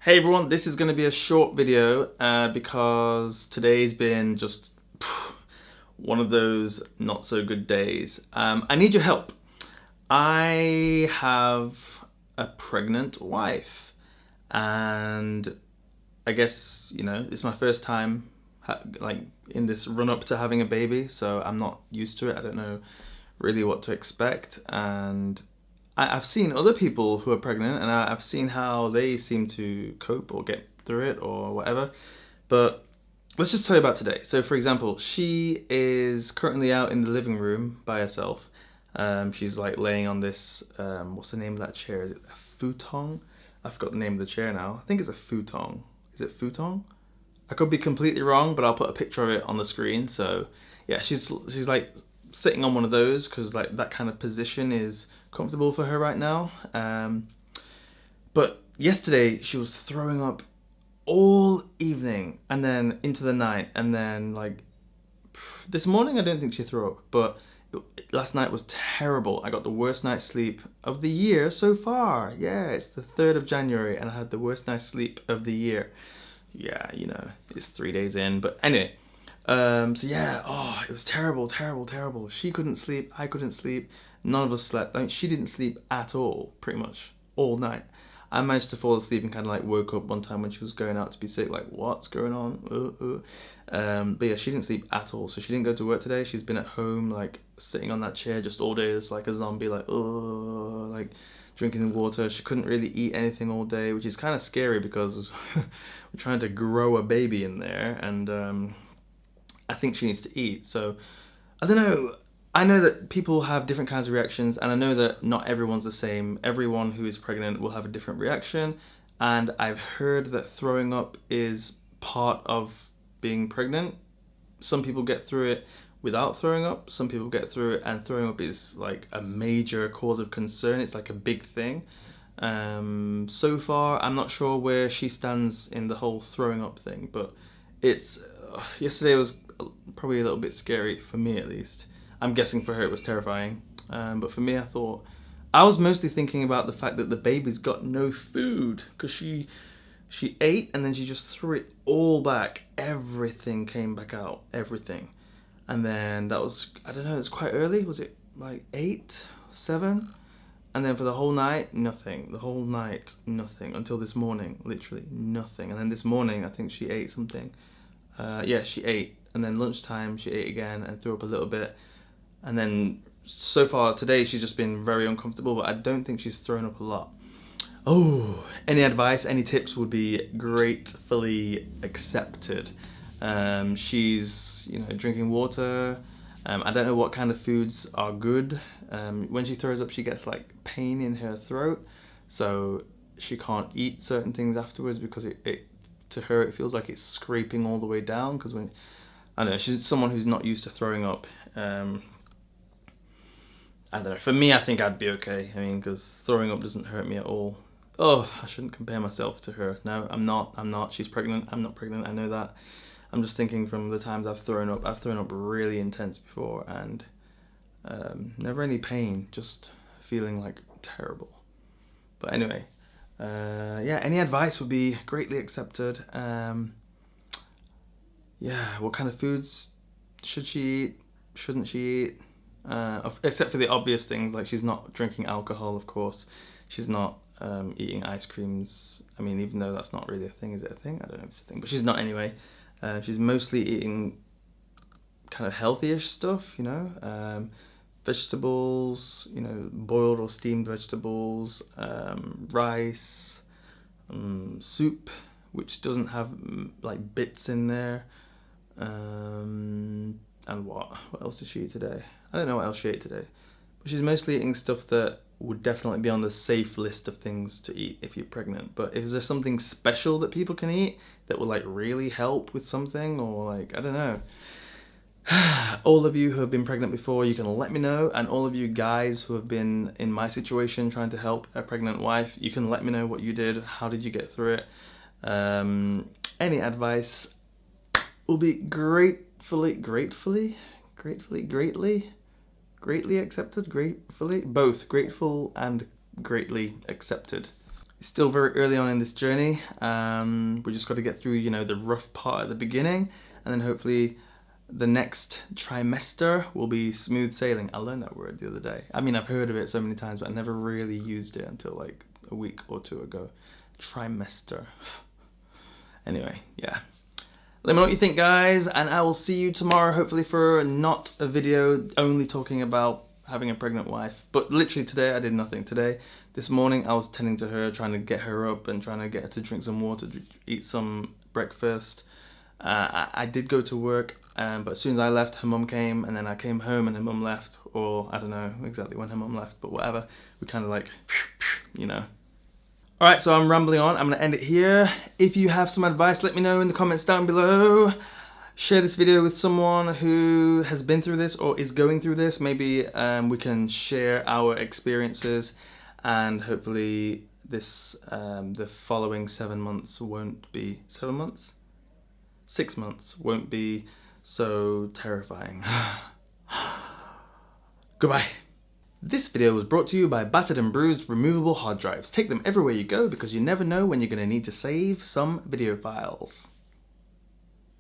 Hey everyone, this is going to be a short video because today's been just one of those not so good days. I need your help. I have a pregnant wife and I guess, it's my first time like in this run up to having a baby, so I'm not used to it. I don't know really what to expect, and I've seen other people who are pregnant, and I've seen how they seem to cope or get through it or whatever. But let's just tell you about today. So, for example, she is currently out in the living room by herself. She's like laying on this, what's the name of that chair? Is it a futon? I forgot the name of the chair now. I think it's a futon. Is it futon? I could be completely wrong, but I'll put a picture of it on the screen. So, yeah, she's like sitting on one of those because like that kind of position is comfortable for her right now. But yesterday she was throwing up all evening and then into the night, and then like this morning I didn't think she threw up, but last night was terrible. I got the worst night's sleep of the year so far. Yeah, it's the 3rd of January and I had the worst night's sleep of the year. Yeah, it's 3 days in, but anyway. So yeah, it was terrible, terrible, terrible. She couldn't sleep, I couldn't sleep, none of us slept. I mean, she didn't sleep at all, pretty much, all night. I managed to fall asleep and kind of like woke up one time when she was going out to be sick, like, what's going on? But yeah, she didn't sleep at all, so she didn't go to work today. She's been at home, like, sitting on that chair just all day, just like a zombie, like, like, drinking water. She couldn't really eat anything all day, which is kind of scary because we're trying to grow a baby in there, and I think she needs to eat. So I don't know. I know that people have different kinds of reactions, and I know that not everyone's the same. Everyone who is pregnant will have a different reaction, and I've heard that throwing up is part of being pregnant. Some people get through it without throwing up. Some people get through it, and throwing up is like a major cause of concern. It's like a big thing. So far, I'm not sure where she stands in the whole throwing up thing, but it's yesterday was probably a little bit scary for me, at least. I'm guessing for her it was terrifying, but for me, I was mostly thinking about the fact that the baby's got no food because she ate and then she just threw it all back. Everything came back out, everything, and then that was, I don't know, it's quite early. Was it like 8, 7? And then for the whole night, nothing. The whole night, nothing until this morning, literally nothing. And then this morning, I think she ate something. Yeah, she ate, and then lunchtime she ate again and threw up a little bit, and then so far today she's just been very uncomfortable, but I don't think she's thrown up a lot. Oh, any advice, any tips would be gratefully accepted. She's drinking water. I don't know what kind of foods are good. When she throws up, she gets like pain in her throat, so she can't eat certain things afterwards because it to her it feels like it's scraping all the way down, because when I don't know, she's someone who's not used to throwing up. I don't know, for me I think I'd be okay. I mean, because throwing up doesn't hurt me at all. Oh, I shouldn't compare myself to her. No, I'm not. She's pregnant, I'm not pregnant, I know that. I'm just thinking from the times I've thrown up really intense before, and never any pain, just feeling like terrible. But anyway, yeah, any advice would be greatly accepted. Yeah, what kind of foods should she eat? Shouldn't she eat? Except for the obvious things, like she's not drinking alcohol, of course. She's not eating ice creams. I mean, even though that's not really a thing, is it a thing? I don't know if it's a thing, but she's not anyway. She's mostly eating kind of healthy-ish stuff, vegetables, boiled or steamed vegetables, rice, soup, which doesn't have like bits in there, and what else did she eat today? I don't know what else she ate today, but she's mostly eating stuff that would definitely be on the safe list of things to eat if you're pregnant. But is there something special that people can eat that will like really help with something, or like, I don't know. All of you who have been pregnant before, you can let me know, and all of you guys who have been in my situation trying to help a pregnant wife, you can let me know what you did. How did you get through it? Any advice will be greatly accepted. Gratefully, both grateful and greatly accepted. It's still very early on in this journey. We just got to get through, you know, the rough part at the beginning, and then hopefully the next trimester will be smooth sailing. I learned that word the other day. I mean, I've heard of it so many times, but I never really used it until like a week or two ago. Trimester. Anyway, yeah. Let me know what you think, guys, and I will see you tomorrow, hopefully for not a video only talking about having a pregnant wife. But literally today I did nothing. This morning I was tending to her, trying to get her up and trying to get her to drink some water, eat some breakfast. I did go to work, but as soon as I left, her mum came, and then I came home and her mum left, or I don't know exactly when her mum left, but whatever. We kind of like, you know. Alright, so I'm rambling on. I'm going to end it here. If you have some advice, let me know in the comments down below. Share this video with someone who has been through this or is going through this. Maybe we can share our experiences, and hopefully this the following 7 months won't be 7 months? 6 months won't be so terrifying. Goodbye. This video was brought to you by Battered and Bruised removable hard drives. Take them everywhere you go because you never know when you're going to need to save some video files.